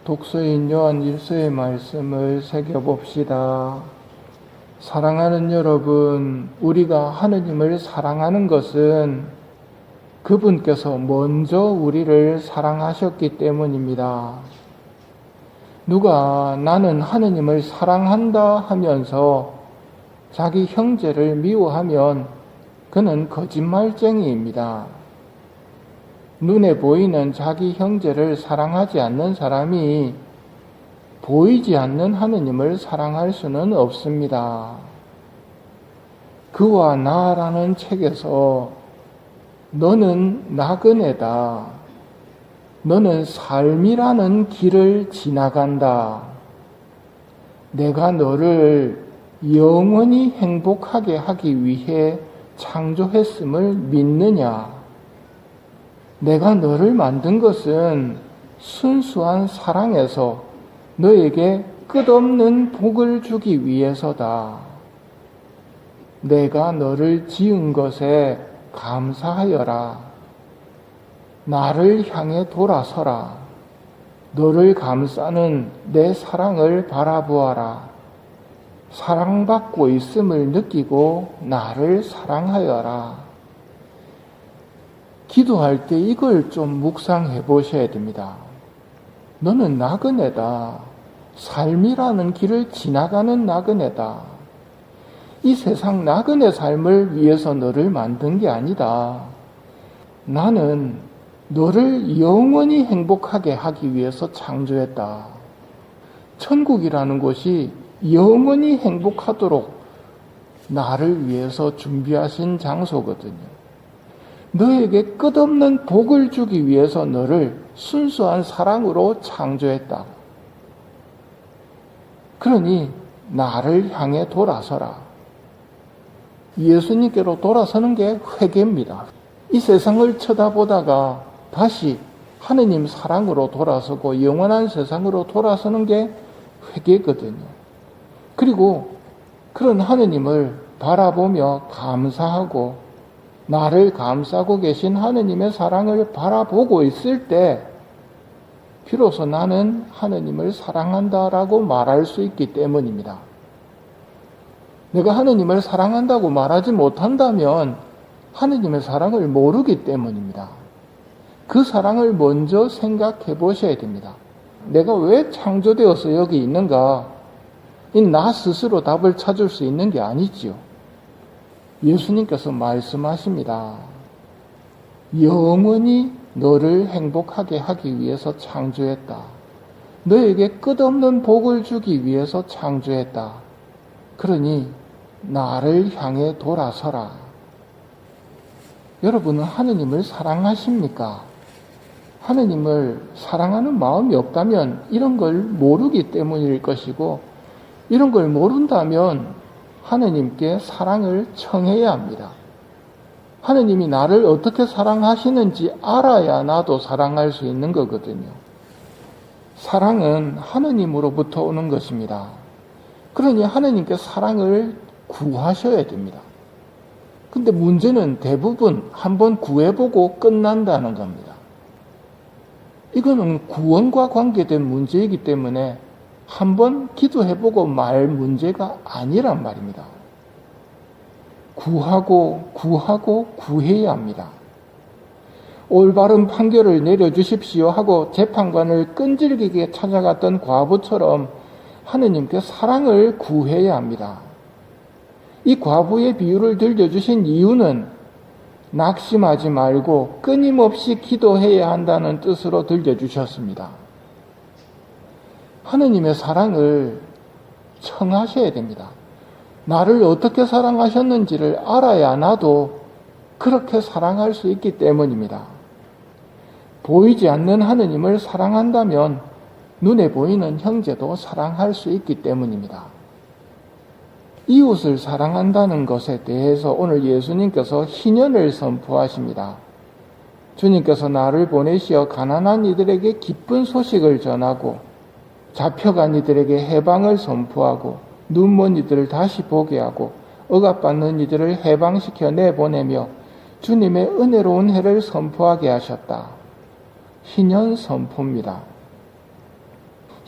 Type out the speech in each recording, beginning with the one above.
독서인 요한 1서의 말씀을 새겨봅시다. 사랑하는 여러분, 우리가 하느님을 사랑하는 것은 그분께서 먼저 우리를 사랑하셨기 때문입니다. 누가 나는 하느님을 사랑한다 하면서 자기 형제를 미워하면 그는 거짓말쟁이입니다. 눈에 보이는 자기 형제를 사랑하지 않는 사람이 보이지 않는 하느님을 사랑할 수는 없습니다. 그와 나라는 책에서 너는 나그네다. 너는 삶이라는 길을 지나간다. 내가 너를 영원히 행복하게 하기 위해 창조했음을 믿느냐? 내가 너를 만든 것은 순수한 사랑에서 너에게 끝없는 복을 주기 위해서다. 내가 너를 지은 것에 감사하여라. 나를 향해 돌아서라. 너를 감싸는 내 사랑을 바라보아라. 사랑받고 있음을 느끼고 나를 사랑하여라. 기도할 때 이걸 좀 묵상해 보셔야 됩니다. 너는 나그네다. 삶이라는 길을 지나가는 나그네다. 이 세상 나그네 삶을 위해서 너를 만든 게 아니다. 나는 너를 영원히 행복하게 하기 위해서 창조했다. 천국이라는 곳이 영원히 행복하도록 나를 위해서 준비하신 장소거든요. 너에게 끝없는 복을 주기 위해서 너를 순수한 사랑으로 창조했다. 그러니 나를 향해 돌아서라. 예수님께로 돌아서는 게 회개입니다. 이 세상을 쳐다보다가 다시 하느님 사랑으로 돌아서고 영원한 세상으로 돌아서는 게 회개거든요. 그리고 그런 하느님을 바라보며 감사하고 나를 감싸고 계신 하느님의 사랑을 바라보고 있을 때 비로소 나는 하느님을 사랑한다라고 말할 수 있기 때문입니다. 내가 하느님을 사랑한다고 말하지 못한다면 하느님의 사랑을 모르기 때문입니다. 그 사랑을 먼저 생각해 보셔야 됩니다. 내가 왜 창조되어서 여기 있는가? 나 스스로 답을 찾을 수 있는 게 아니지요. 예수님께서 말씀하십니다. 영원히 너를 행복하게 하기 위해서 창조했다. 너에게 끝없는 복을 주기 위해서 창조했다. 그러니 나를 향해 돌아서라. 여러분은 하느님을 사랑하십니까? 하느님을 사랑하는 마음이 없다면 이런 걸 모르기 때문일 것이고, 이런 걸 모른다면 하느님께 사랑을 청해야 합니다. 하느님이 나를 어떻게 사랑하시는지 알아야 나도 사랑할 수 있는 거거든요. 사랑은 하느님으로부터 오는 것입니다. 그러니 하느님께 사랑을 구하셔야 됩니다. 근데 문제는 대부분 한번 구해보고 끝난다는 겁니다. 이거는 구원과 관계된 문제이기 때문에 한번 기도해보고 말 문제가 아니란 말입니다. 구하고 구해야 합니다. 올바른 판결을 내려주십시오 하고 재판관을 끈질기게 찾아갔던 과부처럼 하느님께 사랑을 구해야 합니다. 이 과부의 비유를 들려주신 이유는 낙심하지 말고 끊임없이 기도해야 한다는 뜻으로 들려주셨습니다. 하느님의 사랑을 청하셔야 됩니다. 나를 어떻게 사랑하셨는지를 알아야 나도 그렇게 사랑할 수 있기 때문입니다. 보이지 않는 하느님을 사랑한다면 눈에 보이는 형제도 사랑할 수 있기 때문입니다. 이웃을 사랑한다는 것에 대해서 오늘 예수님께서 희년을 선포하십니다. 주님께서 나를 보내시어 가난한 이들에게 기쁜 소식을 전하고 잡혀간 이들에게 해방을 선포하고 눈먼 이들을 다시 보게 하고 억압받는 이들을 해방시켜 내보내며 주님의 은혜로운 해를 선포하게 하셨다. 희년 선포입니다.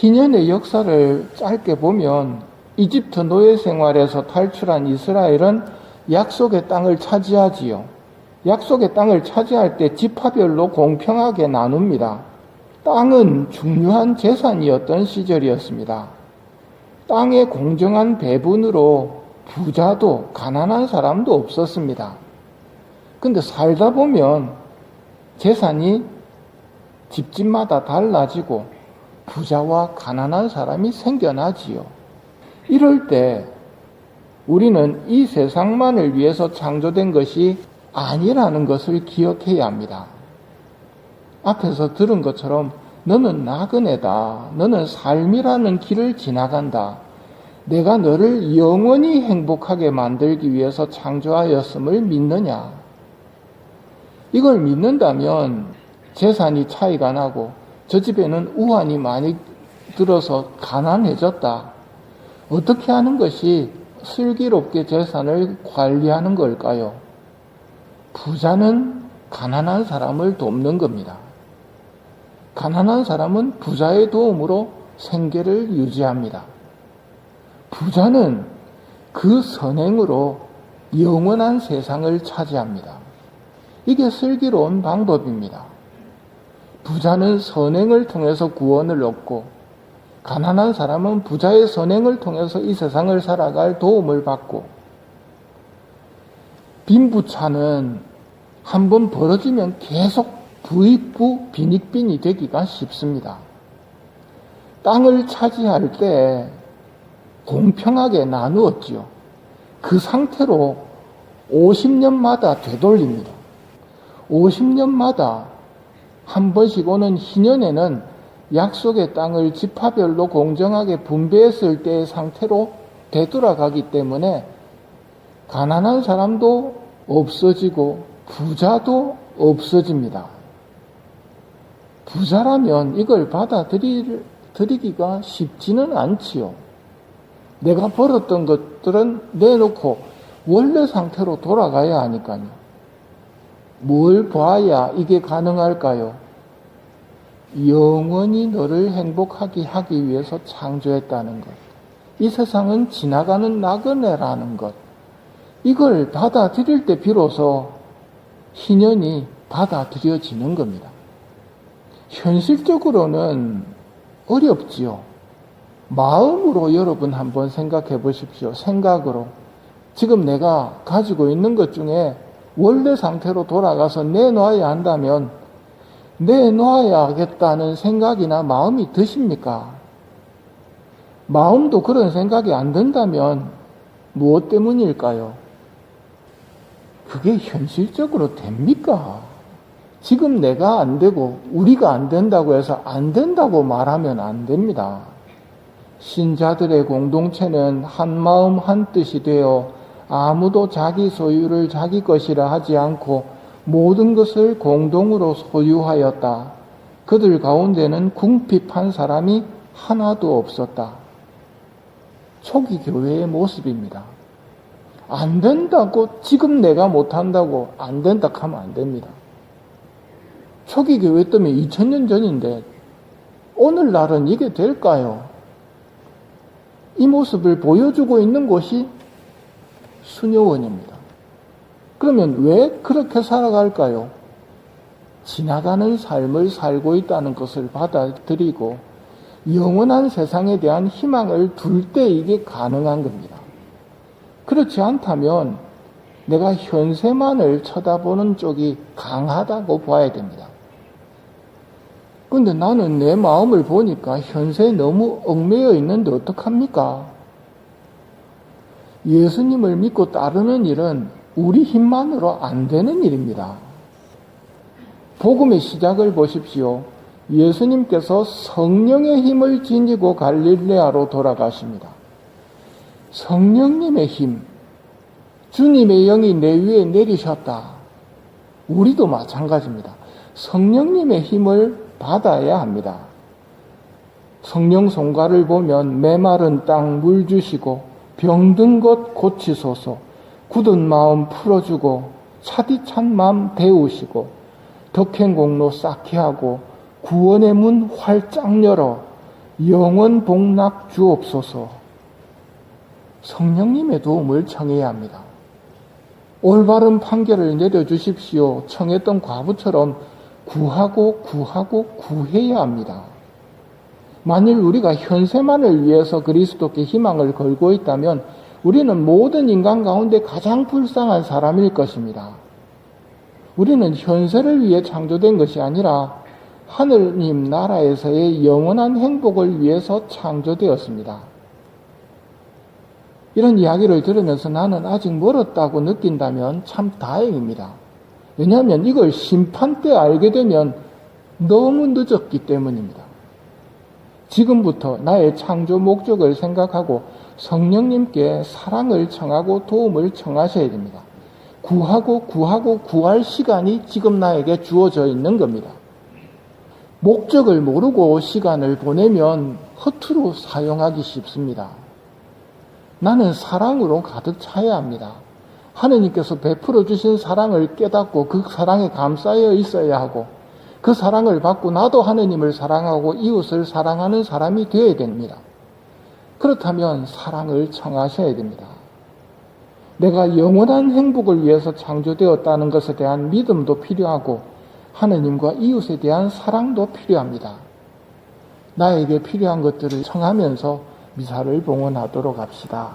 희년의 역사를 짧게 보면 이집트 노예 생활에서 탈출한 이스라엘은 약속의 땅을 차지하지요. 약속의 땅을 차지할 때 지파별로 공평하게 나눕니다. 땅은 중요한 재산이었던 시절이었습니다. 땅의 공정한 배분으로 부자도 가난한 사람도 없었습니다. 근데 살다 보면 재산이 집집마다 달라지고 부자와 가난한 사람이 생겨나지요. 이럴 때 우리는 이 세상만을 위해서 창조된 것이 아니라는 것을 기억해야 합니다. 앞에서 들은 것처럼 너는 나그네다. 너는 삶이라는 길을 지나간다. 내가 너를 영원히 행복하게 만들기 위해서 창조하였음을 믿느냐? 이걸 믿는다면 재산이 차이가 나고 저 집에는 우환이 많이 들어서 가난해졌다. 어떻게 하는 것이 슬기롭게 재산을 관리하는 걸까요? 부자는 가난한 사람을 돕는 겁니다. 가난한 사람은 부자의 도움으로 생계를 유지합니다. 부자는 그 선행으로 영원한 세상을 차지합니다. 이게 슬기로운 방법입니다. 부자는 선행을 통해서 구원을 얻고 가난한 사람은 부자의 선행을 통해서 이 세상을 살아갈 도움을 받고 빈부차는 한번 벌어지면 계속 부익부 빈익빈이 되기가 쉽습니다. 땅을 차지할 때 공평하게 나누었지요. 그 상태로 50년마다 되돌립니다. 50년마다 한 번씩 오는 희년에는 약속의 땅을 지파별로 공정하게 분배했을 때의 상태로 되돌아가기 때문에 가난한 사람도 없어지고 부자도 없어집니다. 부자라면 이걸 받아들이기가 쉽지는 않지요. 내가 벌었던 것들은 내놓고 원래 상태로 돌아가야 하니까요. 뭘 봐야 이게 가능할까요? 영원히 너를 행복하게 하기 위해서 창조했다는 것. 이 세상은 지나가는 나그네라는 것. 이걸 받아들일 때 비로소 희년이 받아들여지는 겁니다. 현실적으로는 어렵지요. 마음으로 여러분 한번 생각해 보십시오. 생각으로. 지금 내가 가지고 있는 것 중에 원래 상태로 돌아가서 내놔야 한다면 내놔야겠다는 생각이나 마음이 드십니까? 마음도 그런 생각이 안 든다면 무엇 때문일까요? 그게 현실적으로 됩니까? 지금 내가 안 되고 우리가 안 된다고 해서 안 된다고 말하면 안 됩니다. 신자들의 공동체는 한 마음 한 뜻이 되어 아무도 자기 소유를 자기 것이라 하지 않고 모든 것을 공동으로 소유하였다. 그들 가운데는 궁핍한 사람이 하나도 없었다. 초기 교회의 모습입니다. 안 된다고 지금 내가 못한다고 안 된다 하면 안 됩니다. 초기 교회 때문에 2000년 전인데 오늘날은 이게 될까요? 이 모습을 보여주고 있는 곳이 수녀원입니다. 그러면 왜 그렇게 살아갈까요? 지나가는 삶을 살고 있다는 것을 받아들이고 영원한 세상에 대한 희망을 둘 때 이게 가능한 겁니다. 그렇지 않다면 내가 현세만을 쳐다보는 쪽이 강하다고 봐야 됩니다. 근데 나는 내 마음을 보니까 현세에 너무 얽매여 있는데 어떡합니까? 예수님을 믿고 따르는 일은 우리 힘만으로 안 되는 일입니다. 복음의 시작을 보십시오. 예수님께서 성령의 힘을 지니고 갈릴레아로 돌아가십니다. 성령님의 힘, 주님의 영이 내 위에 내리셨다. 우리도 마찬가지입니다. 성령님의 힘을 받아야 합니다. 성령 성가를 보면 메마른 땅 물 주시고 병든 것 고치소서, 굳은 마음 풀어주고 차디찬 마음 데우시고 덕행 공로 쌓게 하고 구원의 문 활짝 열어 영원 복락 주옵소서. 성령님의 도움을 청해야 합니다. 올바른 판결을 내려주십시오. 청했던 과부처럼 구하고 구해야 합니다. 만일 우리가 현세만을 위해서 그리스도께 희망을 걸고 있다면 우리는 모든 인간 가운데 가장 불쌍한 사람일 것입니다. 우리는 현세를 위해 창조된 것이 아니라 하느님 나라에서의 영원한 행복을 위해서 창조되었습니다. 이런 이야기를 들으면서 나는 아직 멀었다고 느낀다면 참 다행입니다. 왜냐하면 이걸 심판 때 알게 되면 너무 늦었기 때문입니다. 지금부터 나의 창조 목적을 생각하고 성령님께 사랑을 청하고 도움을 청하셔야 됩니다. 구하고 구할 시간이 지금 나에게 주어져 있는 겁니다. 목적을 모르고 시간을 보내면 허투루 사용하기 쉽습니다. 나는 사랑으로 가득 차야 합니다. 하느님께서 베풀어 주신 사랑을 깨닫고 그 사랑에 감싸여 있어야 하고 그 사랑을 받고 나도 하느님을 사랑하고 이웃을 사랑하는 사람이 되어야 됩니다. 그렇다면 사랑을 청하셔야 됩니다. 내가 영원한 행복을 위해서 창조되었다는 것에 대한 믿음도 필요하고 하느님과 이웃에 대한 사랑도 필요합니다. 나에게 필요한 것들을 청하면서 미사를 봉헌하도록 합시다.